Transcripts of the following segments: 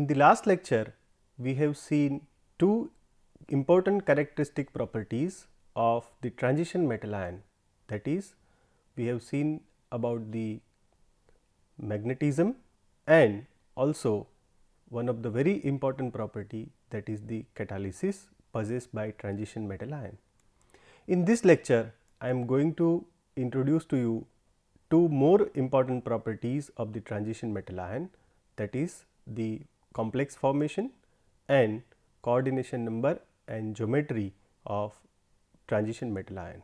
In the last lecture, we have seen two important characteristic properties of the transition metal ion. That is, we have seen about the magnetism and also one of the very important property, that is the catalysis possessed by transition metal ion. In this lecture, I am going to introduce to you two more important properties of the transition metal ion, that is the complex formation and coordination number and geometry of transition metal ion.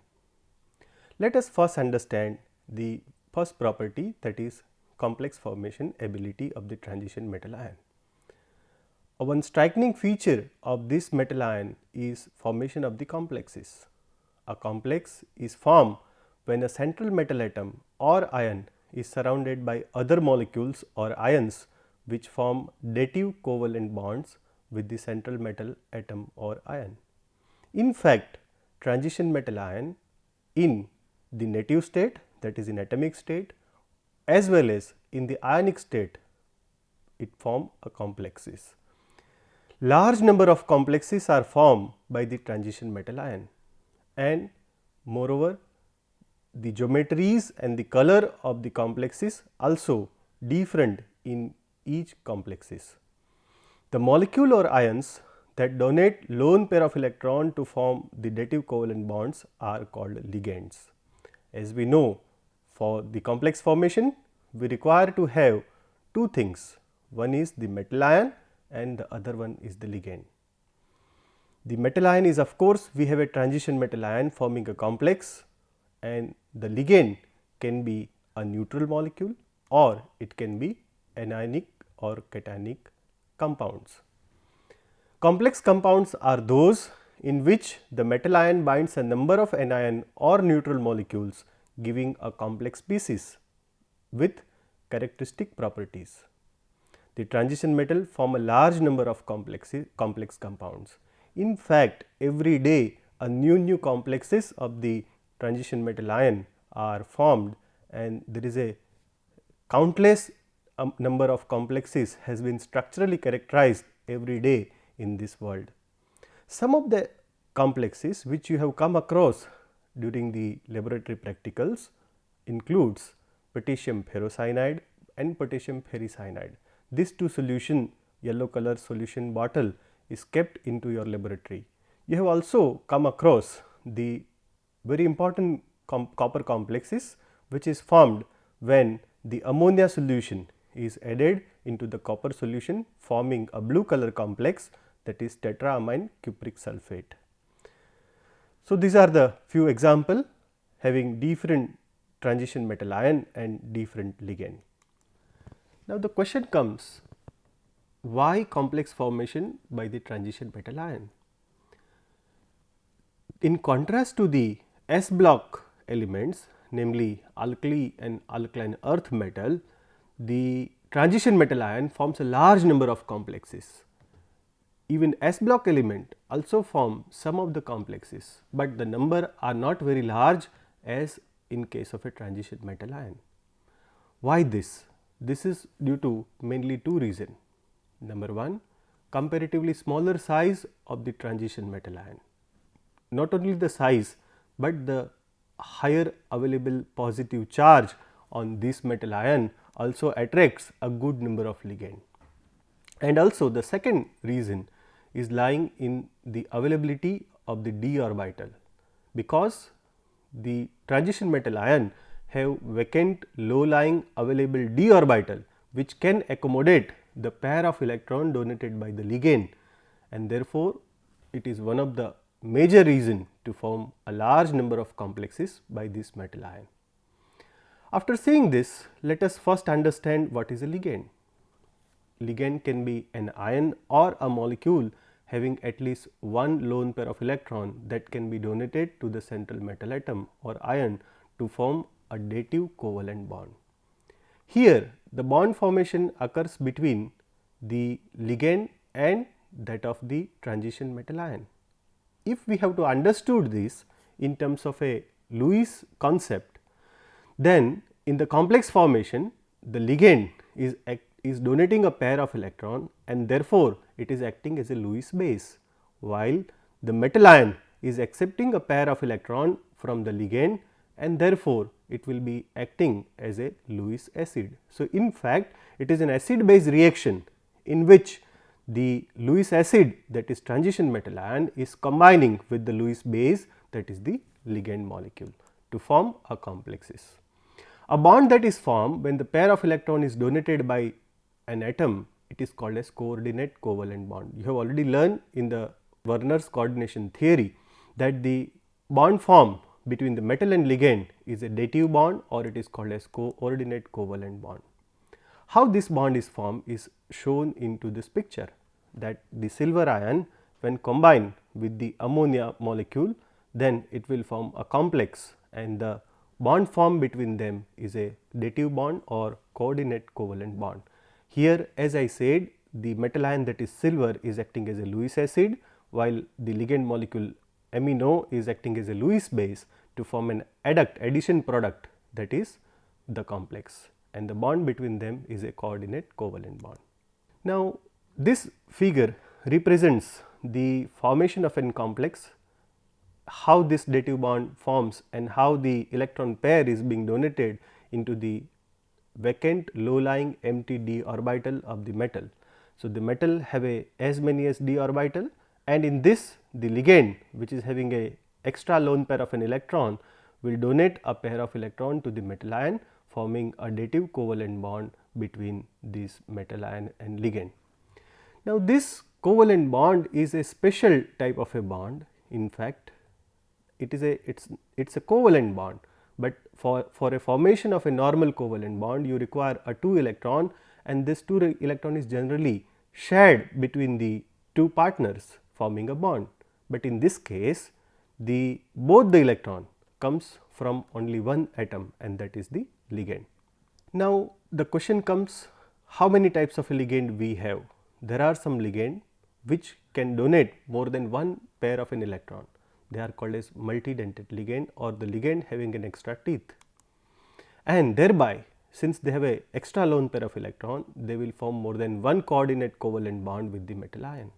Let us first understand the first property, that is complex formation ability of the transition metal ion. One striking feature of this metal ion is formation of the complexes. A complex is formed when a central metal atom or ion is surrounded by other molecules or ions which form dative covalent bonds with the central metal atom or ion. In fact, transition metal ion in the native state, that is in atomic state, as well as in the ionic state, it form a complexes. Large number of complexes are formed by the transition metal ion, and moreover the geometries and the color of the complexes also different in each complexes. The molecule or ions that donate lone pair of electron to form the dative covalent bonds are called ligands. As we know, for the complex formation we require to have two things, one is the metal ion and the other one is the ligand. The metal ion is, of course, we have a transition metal ion forming a complex, and the ligand can be a neutral molecule or it can be anionic or cationic compounds. Complex compounds are those in which the metal ion binds a number of anion or neutral molecules, giving a complex species with characteristic properties. The transition metal form a large number of complex compounds. In fact, every day a new complexes of the transition metal ion are formed, and there is a countless number of complexes has been structurally characterized every day in this world. Some of the complexes which you have come across during the laboratory practicals includes potassium ferrocyanide and potassium ferricyanide. These two solution, yellow color solution bottle is kept into your laboratory. You have also come across the very important copper complexes which is formed when the ammonia solution is added into the copper solution, forming a blue color complex, that is tetraamine cupric sulphate. So, these are the few example having different transition metal ion and different ligand. Now, the question comes, why complex formation by the transition metal ion? In contrast to the S block elements, namely alkali and alkaline earth metal, the transition metal ion forms a large number of complexes. Even S block element also form some of the complexes, but the number are not very large as in case of a transition metal ion. Why this? This is due to mainly two reasons. Number one, comparatively smaller size of the transition metal ion. Not only the size, but the higher available positive charge on this metal ion also attracts a good number of ligand. And also the second reason is lying in the availability of the d orbital, because the transition metal ion have vacant low lying available d orbital which can accommodate the pair of electron donated by the ligand, and therefore, it is one of the major reason to form a large number of complexes by this metal ion. After seeing this, let us first understand what is a ligand. Ligand can be an ion or a molecule having at least one lone pair of electron that can be donated to the central metal atom or ion to form a dative covalent bond. Here the bond formation occurs between the ligand and that of the transition metal ion. If we have to understood this in terms of a Lewis concept, then in the complex formation the ligand is is donating a pair of electron and therefore, it is acting as a Lewis base, while the metal ion is accepting a pair of electron from the ligand and therefore, it will be acting as a Lewis acid. So, in fact, it is an acid base reaction in which the Lewis acid, that is transition metal ion, is combining with the Lewis base, that is the ligand molecule, to form a complexes. A bond that is formed when the pair of electron is donated by an atom, it is called as coordinate covalent bond. You have already learned in the Werner's coordination theory that the bond formed between the metal and ligand is a dative bond, or it is called as coordinate covalent bond. How this bond is formed is shown into this picture, that the silver ion when combined with the ammonia molecule, then it will form a complex, and the bond formed between them is a dative bond or coordinate covalent bond. Here, as I said, the metal ion, that is silver, is acting as a Lewis acid, while the ligand molecule amino is acting as a Lewis base to form an addition product, that is the complex, and the bond between them is a coordinate covalent bond. Now, this figure represents the formation of an complex, how this dative bond forms and how the electron pair is being donated into the vacant low lying empty d orbital of the metal. So, the metal have as many as d orbital, and in this the ligand, which is having a extra lone pair of an electron, will donate a pair of electron to the metal ion, forming a dative covalent bond between this metal ion and ligand. Now, this covalent bond is a special type of a bond. In fact, it is a covalent bond, but for a formation of a normal covalent bond, you require a 2 electron, and this 2 electron is generally shared between the 2 partners, forming a bond. But in this case, both the electron comes from only one atom, and that is the ligand. Now, the question comes, how many types of a ligand we have? There are some ligand which can donate more than one pair of an electron. They are called as multidentate ligand, or the ligand having an extra teeth, and thereby, since they have a extra lone pair of electron, they will form more than one coordinate covalent bond with the metal ion.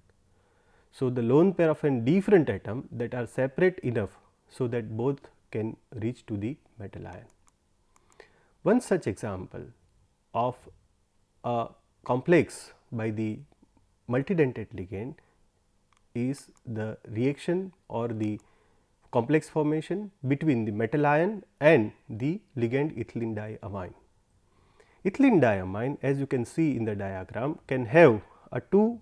So, the lone pair of a different atom that are separate enough so that both can reach to the metal ion. One such example of a complex by the multidentate ligand is the reaction or the complex formation between the metal ion and the ligand ethylene diamine. Ethylene diamine, as you can see in the diagram, can have a 2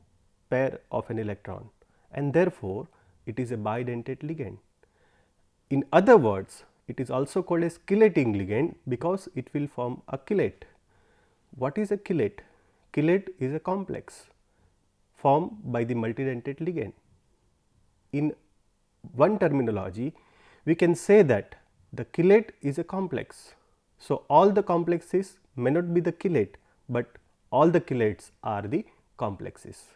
pair of an electron, and therefore, it is a bidentate ligand. In other words, it is also called as chelating ligand because it will form a chelate. What is a chelate? Chelate is a complex formed by the multidentate ligand. In one terminology, we can say that the chelate is a complex. So, all the complexes may not be the chelate, but all the chelates are the complexes.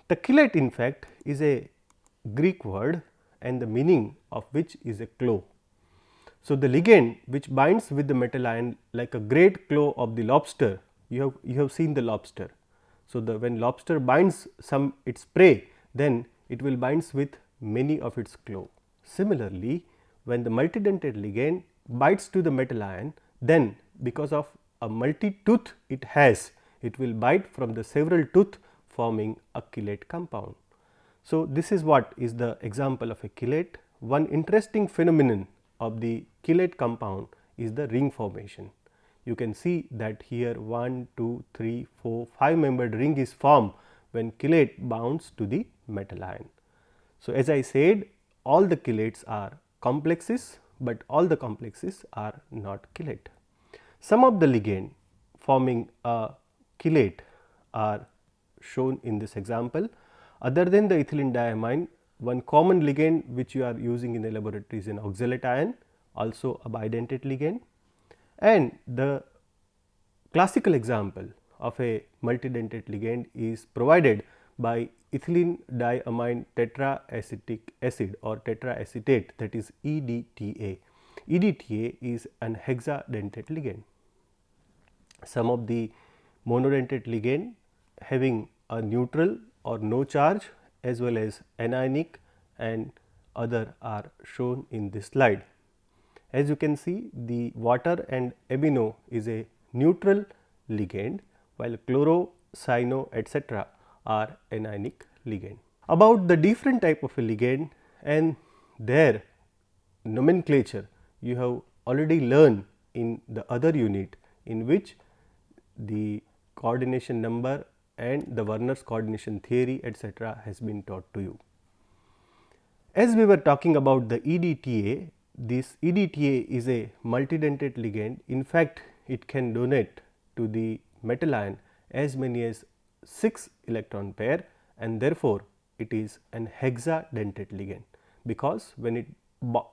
The chelate, in fact, is a Greek word, and the meaning of which is a claw. So, the ligand which binds with the metal ion like a great claw of the lobster, you have seen the lobster. So, when lobster binds its prey, then it will binds with many of its claw. Similarly, when the multidentate ligand bites to the metal ion, then because of a multi tooth it has, it will bite from the several tooth, forming a chelate compound. So, this is what is the example of a chelate. One interesting phenomenon of the chelate compound is the ring formation. You can see that here 1, 2, 3, 4, 5 membered ring is formed when chelate bounds to the metal ion. So, as I said, all the chelates are complexes, but all the complexes are not chelate. Some of the ligand forming a chelate are shown in this example. Other than the ethylene diamine, one common ligand which you are using in the laboratory is an oxalate ion, also a bidentate ligand, and the classical example of a multidentate ligand is provided by ethylene diamine tetraacetic acid or tetraacetate, that is EDTA. EDTA is an hexadentate ligand. Some of the monodentate ligand having a neutral or no charge as well as anionic and other are shown in this slide. As you can see, the water and amino is a neutral ligand, while chloro, cyano, etc. are anionic ligand. About the different type of a ligand and their nomenclature, you have already learned in the other unit, in which the coordination number and the Werner's coordination theory etc. has been taught to you. As we were talking about the EDTA, this EDTA is a multidentate ligand. In fact, it can donate to the metal ion as many as 6 electron pair, and therefore, it is an hexadentate ligand, because when it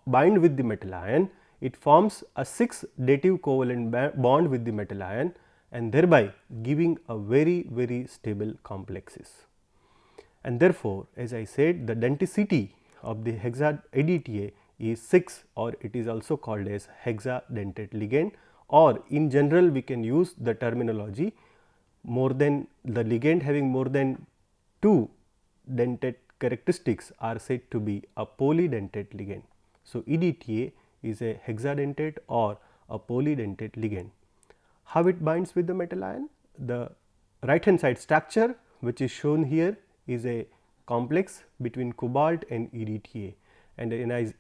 bind with the metal ion, it forms a 6 dative covalent bond with the metal ion and thereby giving a very stable complexes. And therefore, as I said, the denticity of the EDTA is 6, or it is also called as hexadentate ligand, or in general we can use the terminology more than the ligand having more than 2 dentate characteristics are said to be a polydentate ligand. So, EDTA is a hexadentate or a polydentate ligand. How it binds with the metal ion? The right hand side structure which is shown here is a complex between cobalt and EDTA, and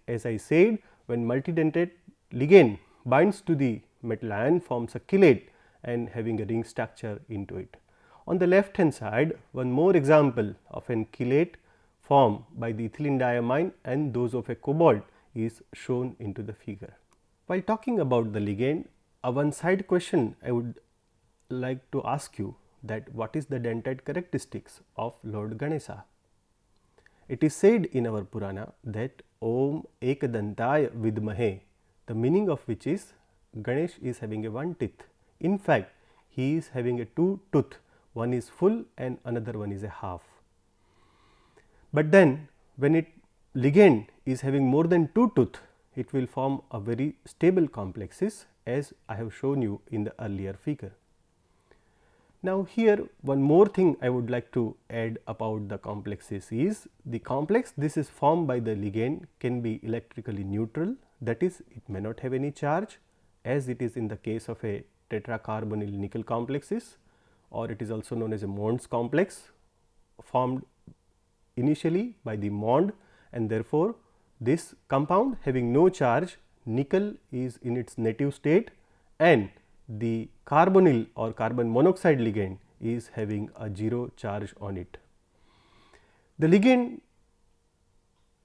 as I said, when multidentate ligand binds to the metal ion, forms a chelate and having a ring structure into it. On the left hand side, one more example of an chelate formed by the ethylene diamine and those of a cobalt is shown into the figure. While talking about the ligand, a one side question I would like to ask you, that what is the dentate characteristics of Lord Ganesha? It is said in our Purana that Om Ekadantaya Vidmahe, the meaning of which is Ganesh is having a one teeth. In fact, he is having a two tooth, one is full and another one is a half. But then when it ligand is having more than two tooth, it will form a very stable complexes, as I have shown you in the earlier figure. Now, here one more thing I would like to add about the complexes is, the complex this is formed by the ligand can be electrically neutral, that is it may not have any charge, as it is in the case of a tetracarbonyl nickel complexes, or it is also known as a Mond's complex, formed initially by the Mond, and therefore, this compound having no charge, nickel is in its native state and the carbonyl or carbon monoxide ligand is having a 0 charge on it. The ligand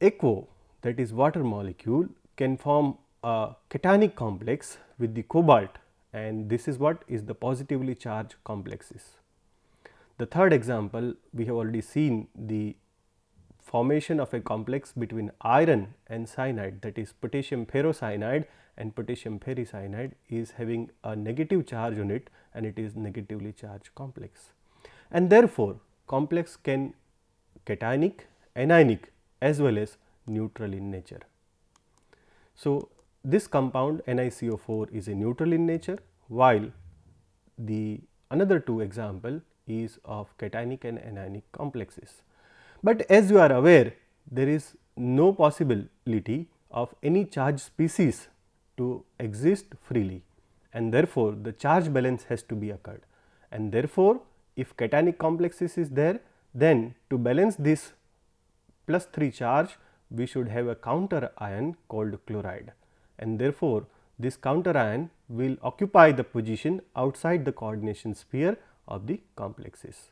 aquo, that is water molecule, can form a cationic complex with the cobalt, and this is what is the positively charged complexes. The third example, we have already seen the formation of a complex between iron and cyanide, that is potassium ferrocyanide and potassium ferricyanide is having a negative charge on it, and it is negatively charged complex. And therefore, complex can cationic, anionic as well as neutral in nature. So, this compound NiCO4 is a neutral in nature, while the another two example is of cationic and anionic complexes. But as you are aware, there is no possibility of any charge species to exist freely, and therefore, the charge balance has to be occurred, and therefore, if cationic complexes is there, then to balance this plus 3 charge, we should have a counter ion called chloride, and therefore, this counter ion will occupy the position outside the coordination sphere of the complexes.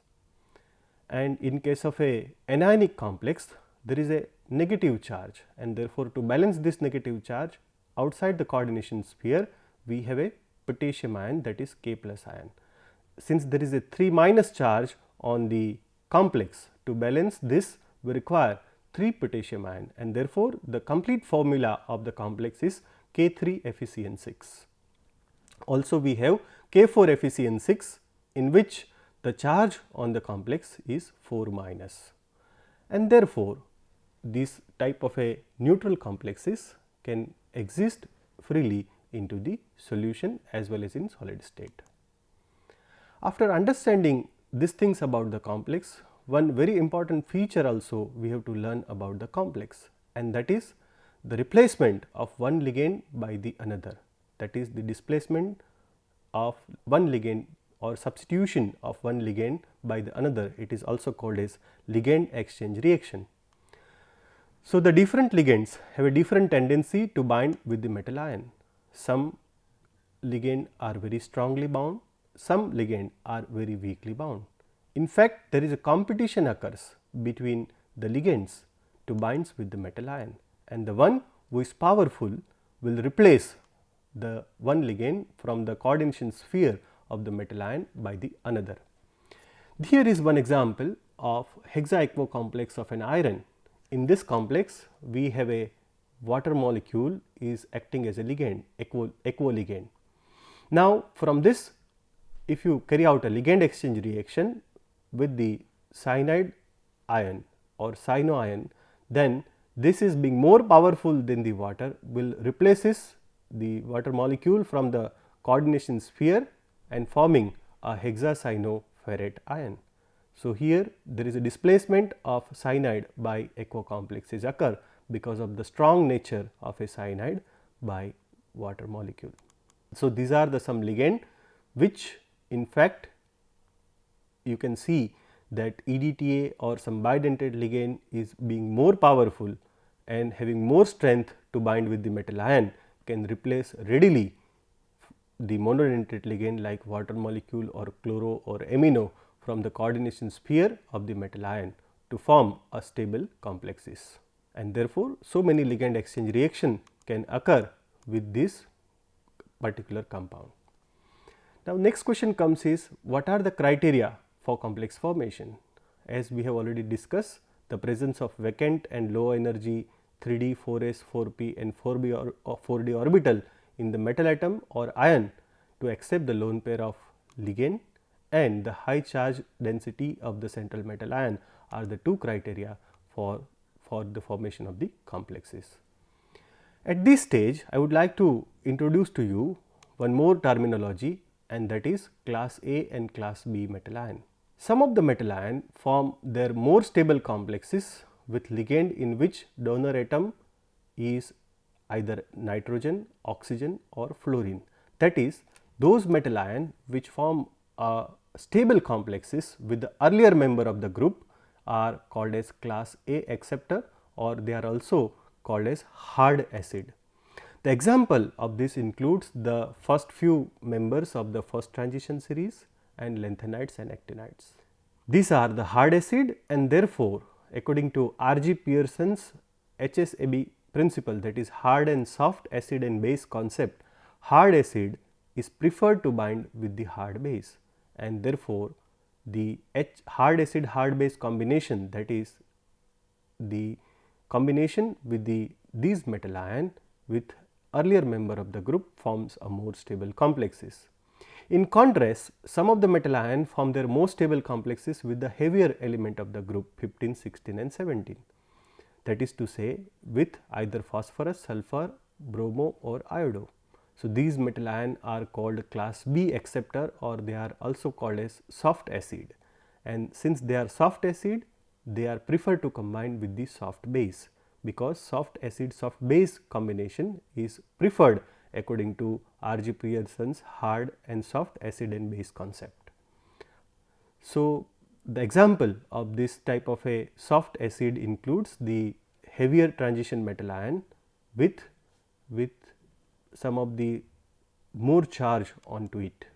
And in case of a anionic complex, there is a negative charge, and therefore, to balance this negative charge outside the coordination sphere, we have a potassium ion, that is K plus ion. Since there is a 3 minus charge on the complex, to balance this we require 3 potassium ion, and therefore, the complete formula of the complex is K3FeCN6. Also, we have K4FeCN6, in which the charge on the complex is 4 minus, and therefore, this type of a neutral complexes can exist freely into the solution as well as in solid state. After understanding these things about the complex, one very important feature also we have to learn about the complex, and that is the replacement of one ligand by the another, that is the displacement of one ligand or substitution of one ligand by the another. It is also called as ligand exchange reaction. So, the different ligands have a different tendency to bind with the metal ion. Some ligand are very strongly bound, some ligand are very weakly bound. In fact, there is a competition occurs between the ligands to binds with the metal ion, and the one who is powerful will replace the one ligand from the coordination sphere of the metal ion by the another. Here is one example of hexa-aquo complex of an iron. In this complex, we have a water molecule is acting as a ligand, aquo ligand. Now, from this, if you carry out a ligand exchange reaction with the cyanide ion or cyanoion, then this is being more powerful than the water, will replaces the water molecule from the coordination sphere and forming a hexacyanoferrate ion. So, here there is a displacement of cyanide by aquo complexes occur because of the strong nature of a cyanide by water molecule. So, these are the some ligand which in fact you can see that EDTA or some bidentate ligand is being more powerful and having more strength to bind with the metal ion, can replace readily the monodentate ligand like water molecule or chloro or amino from the coordination sphere of the metal ion to form a stable complexes, and therefore, so many ligand exchange reaction can occur with this particular compound. Now, next question comes is, what are the criteria for complex formation? As we have already discussed, the presence of vacant and low energy 3d, 4s, 4p and 4b or 4d orbital in the metal atom or ion to accept the lone pair of ligand, and the high charge density of the central metal ion are the two criteria for the formation of the complexes. At this stage, I would like to introduce to you one more terminology, and that is class A and class B metal ion. Some of the metal ion form their more stable complexes with ligand in which donor atom is either nitrogen, oxygen or fluorine. That is, those metal ion which form stable complexes with the earlier member of the group are called as class A acceptor, or they are also called as hard acid. The example of this includes the first few members of the first transition series and lanthanides and actinides. These are the hard acid, and therefore, according to R.G. Pearson's HSAB principle, that is hard and soft acid and base concept, hard acid is preferred to bind with the hard base, and therefore, the hard acid hard base combination, that is the combination with these metal ion with earlier member of the group forms a more stable complexes. In contrast, some of the metal ion form their more stable complexes with the heavier element of the group 15, 16 and 17. That is to say, with either phosphorus, sulfur, bromo or iodo. So, these metal ion are called class B acceptor, or they are also called as soft acid, and since they are soft acid, they are preferred to combine with the soft base, because soft acid soft base combination is preferred according to R.G. Pearson's hard and soft acid and base concept. So, the example of this type of a soft acid includes the heavier transition metal ion with some of the more charge onto it.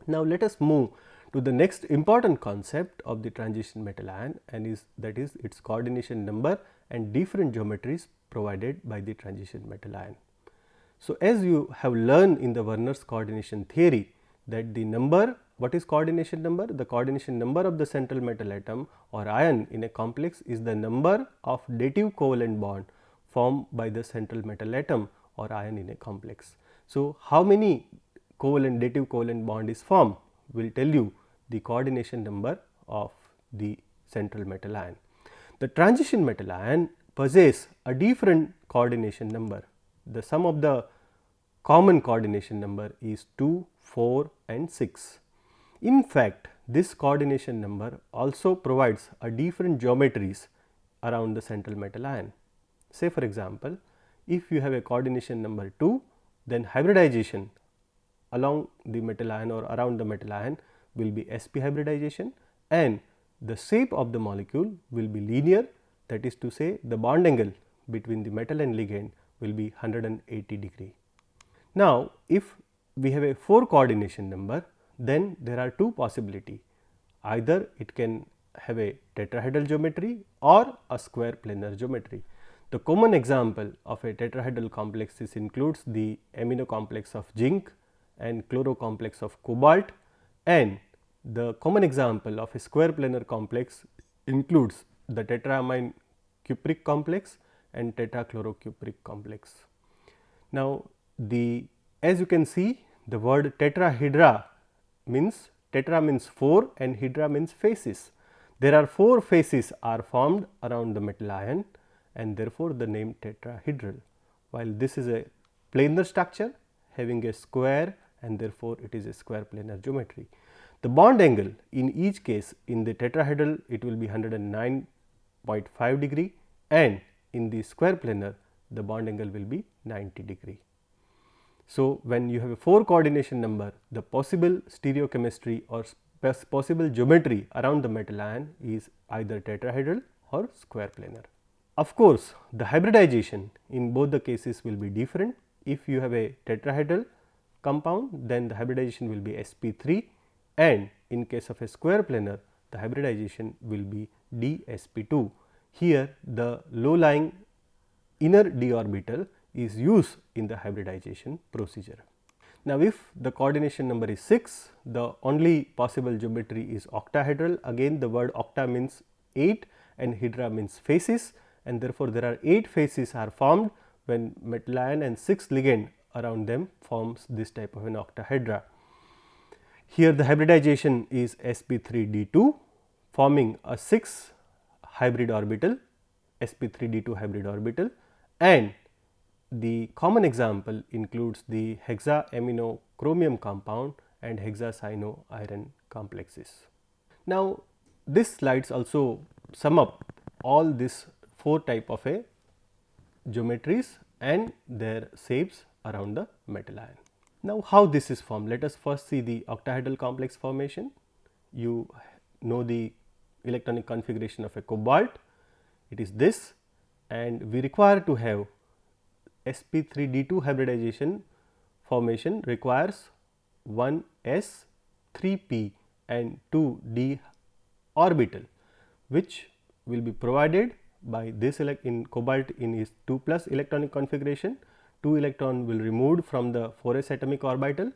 Now, let us move to the next important concept of the transition metal ion, and that is its coordination number and different geometries provided by the transition metal ion. So, as you have learned in the Werner's coordination theory, that the number, what is coordination number? The coordination number of the central metal atom or ion in a complex is the number of dative covalent bond formed by the central metal atom or ion in a complex. So, how many dative covalent bond is formed will tell you the coordination number of the central metal ion. The transition metal ion possess a different coordination number. The sum of the common coordination number is 2, 4 and 6. In fact, this coordination number also provides a different geometries around the central metal ion. Say for example, if you have a coordination number 2, then hybridization along the metal ion or around the metal ion will be sp hybridization, and the shape of the molecule will be linear, that is to say the bond angle between the metal and ligand will be 180 degree. Now, if we have a 4 coordination number, then there are two possibility, either it can have a tetrahedral geometry or a square planar geometry. The common example of a tetrahedral complexes includes the amino complex of zinc and chloro complex of cobalt, and the common example of a square planar complex includes the tetraamine cupric complex and tetrachlorocupric complex. Now, as you can see, the word tetrahedra means tetra means 4 and hydra means faces. There are 4 faces are formed around the metal ion, and therefore, the name tetrahedral, while this is a planar structure having a square, and therefore, it is a square planar geometry. The bond angle in each case, in the tetrahedral it will be 109.5 degree, and in the square planar the bond angle will be 90 degree. So, when you have a 4 coordination number, the possible stereochemistry or possible geometry around the metal ion is either tetrahedral or square planar. Of course, the hybridization in both the cases will be different. If you have a tetrahedral compound, then the hybridization will be sp3, and in case of a square planar, the hybridization will be dsp2. Here, the low lying inner d orbital is used in the hybridization procedure. Now, if the coordination number is 6, the only possible geometry is octahedral. Again, the word octa means 8 and hydra means faces, and therefore, there are 8 faces are formed when metal ion and 6 ligand around them forms this type of an octahedra. Here, the hybridization is sp3d2 forming a 6 hybrid orbital, sp3d2 hybrid orbital, and the common example includes the hexaamino chromium compound and hexacyano iron complexes. Now, this slides also sum up all these 4 type of a geometries and their shapes around the metal ion. Now, how this is formed? Let us first see the octahedral complex formation. You know the electronic configuration of a cobalt, it is this, and we require to have sp3d2 hybridization formation requires 1 s, 3 p and 2 d orbital, which will be provided by this in cobalt in its 2 plus electronic configuration. 2 electron will removed from the 4s atomic orbital,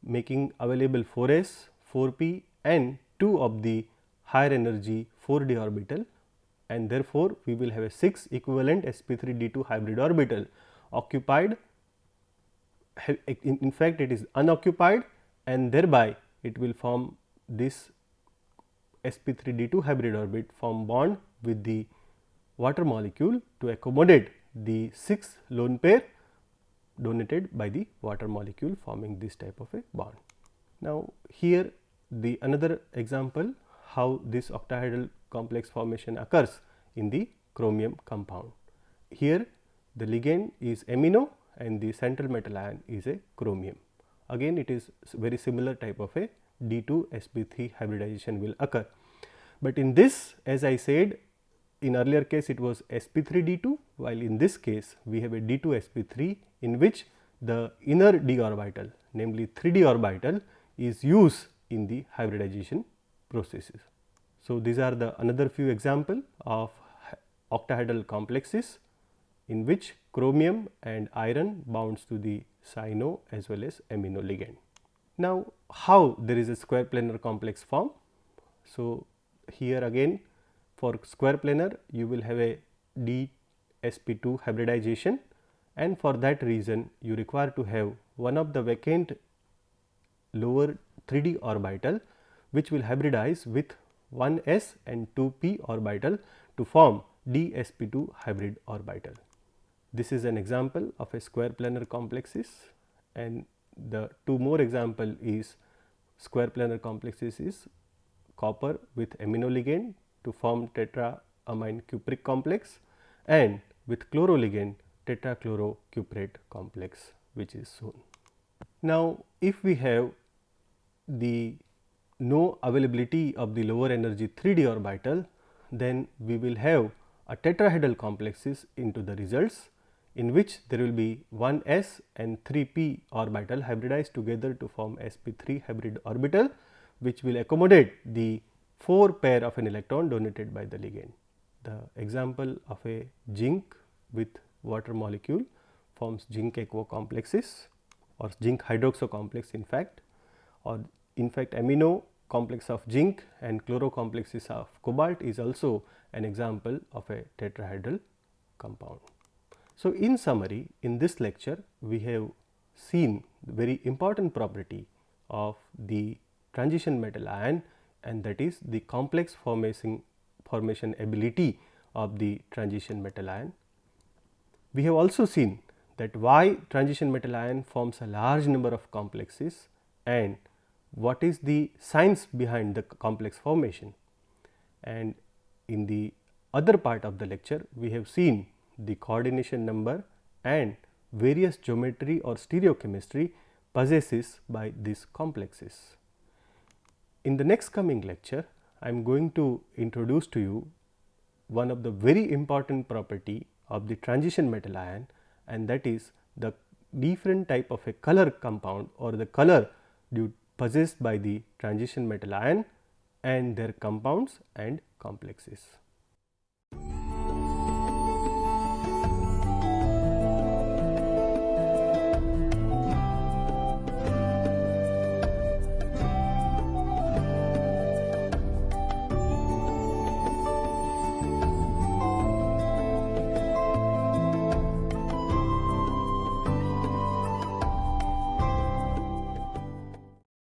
making available 4s, 4p and 2 of the higher energy 4d orbital, and therefore, we will have a 6 equivalent sp3d2 hybrid orbital occupied. In fact, it is unoccupied, and thereby it will form this sp3d2 hybrid orbit form bond with the water molecule to accommodate the 6 lone pair donated by the water molecule, forming this type of a bond. Now, here the another example how this octahedral complex formation occurs in the chromium compound. Here the ligand is amino and the central metal ion is a chromium. Again, it is very similar type of a D2 sp3 hybridization will occur, but in this, as I said, in earlier case it was sp3d2, while in this case we have a D2 sp3 in which the inner d orbital, namely 3d orbital is used in the hybridization processes. So, these are the another few example of octahedral complexes in which chromium and iron bounds to the cyano as well as amino ligand. Now, how there is a square planar complex form? So, here again for square planar you will have a dsp2 hybridization, and for that reason you require to have one of the vacant lower 3d orbital which will hybridize with 1s and 2p orbital to form dsp2 hybrid orbital. This is an example of a square planar complexes, and the two more example is square planar complexes is copper with amino ligand to form tetraamine cupric complex, and with chloro ligand tetrachlorocuprate complex, which is shown. Now, if we have the no availability of the lower energy 3d orbital, then we will have a tetrahedral complexes into the results, in which there will be 1 s and 3 p orbital hybridized together to form sp3 hybrid orbital, which will accommodate the 4 pair of an electron donated by the ligand. The example of a zinc with water molecule forms zinc aqua complexes or zinc hydroxo complex in fact, or in fact amino complex of zinc and chloro complexes of cobalt is also an example of a tetrahedral compound. So, in summary, in this lecture we have seen the very important property of the transition metal ion, and that is the complex formation ability of the transition metal ion. We have also seen that why transition metal ion forms a large number of complexes and what is the science behind the complex formation. And in the other part of the lecture, we have seen the coordination number and various geometry or stereochemistry possesses by these complexes. In the next coming lecture, I am going to introduce to you one of the very important property of the transition metal ion, and that is the different type of a color compound or the color possessed by the transition metal ion and their compounds and complexes.